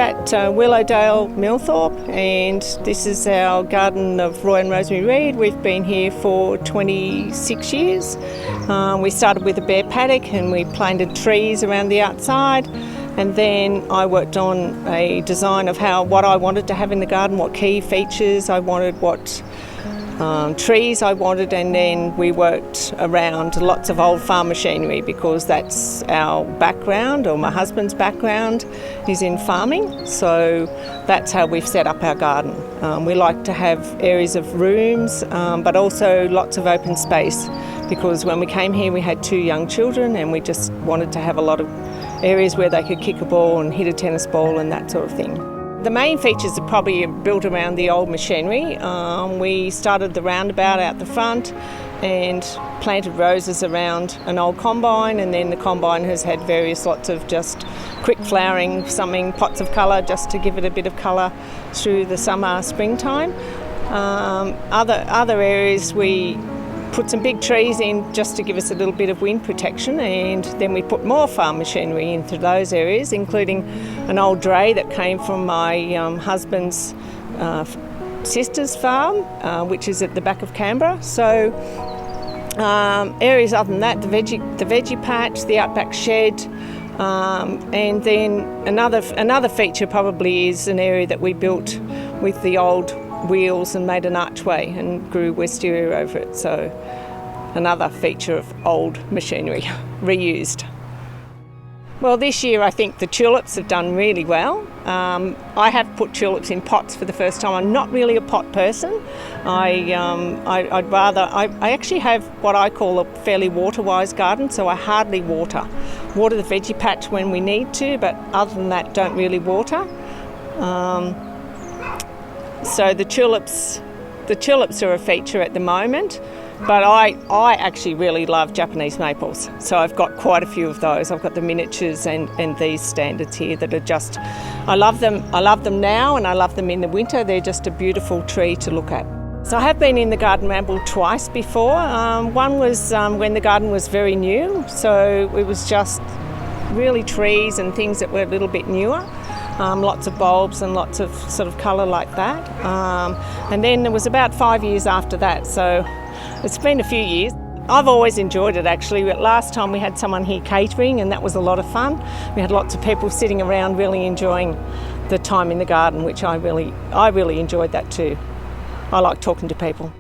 at Willowdale, Millthorpe, and this is our garden of Roy and Rosemary Reid. We've been here for 26 years. We started with a bare paddock and we planted trees around the outside, and then I worked on a design of what I wanted to have in the garden, what key features I wanted, what trees I wanted, and then we worked around lots of old farm machinery because that's our background, or my husband's background is in farming, so that's how we've set up our garden. We like to have areas of rooms but also lots of open space, because when we came here we had 2 young children and we just wanted to have a lot of areas where they could kick a ball and hit a tennis ball and that sort of thing. The main features are probably built around the old machinery. We started the roundabout out the front and planted roses around an old combine, and then the combine has had various lots of just quick flowering, pots of colour just to give it a bit of colour through the summer, springtime. Other areas we put some big trees in just to give us a little bit of wind protection, and then we put more farm machinery into those areas, including an old dray that came from my husband's sister's farm, which is at the back of Canberra. So areas other than that, the veggie patch, the outback shed, and then another feature probably is an area that we built with the old wheels and made an archway and grew wisteria over it. So another feature of old machinery reused. Well, this year I think the tulips have done really well. I have put tulips in pots for the first time. I'm not really a pot person. I actually have what I call a fairly water-wise garden, so I hardly water the veggie patch when we need to, but other than that don't really water. So the tulips are a feature at the moment, but I actually really love Japanese maples. So I've got quite a few of those. I've got the miniatures and these standards here that are just, I love them now and I love them in the winter. They're just a beautiful tree to look at. So I have been in the garden ramble twice before. One was when the garden was very new, so it was just really trees and things that were a little bit newer. Lots of bulbs and lots of sort of colour like that. And then it was about 5 years after that, so it's been a few years. I've always enjoyed it actually. Last time we had someone here catering and that was a lot of fun. We had lots of people sitting around really enjoying the time in the garden, which I really enjoyed that too. I like talking to people.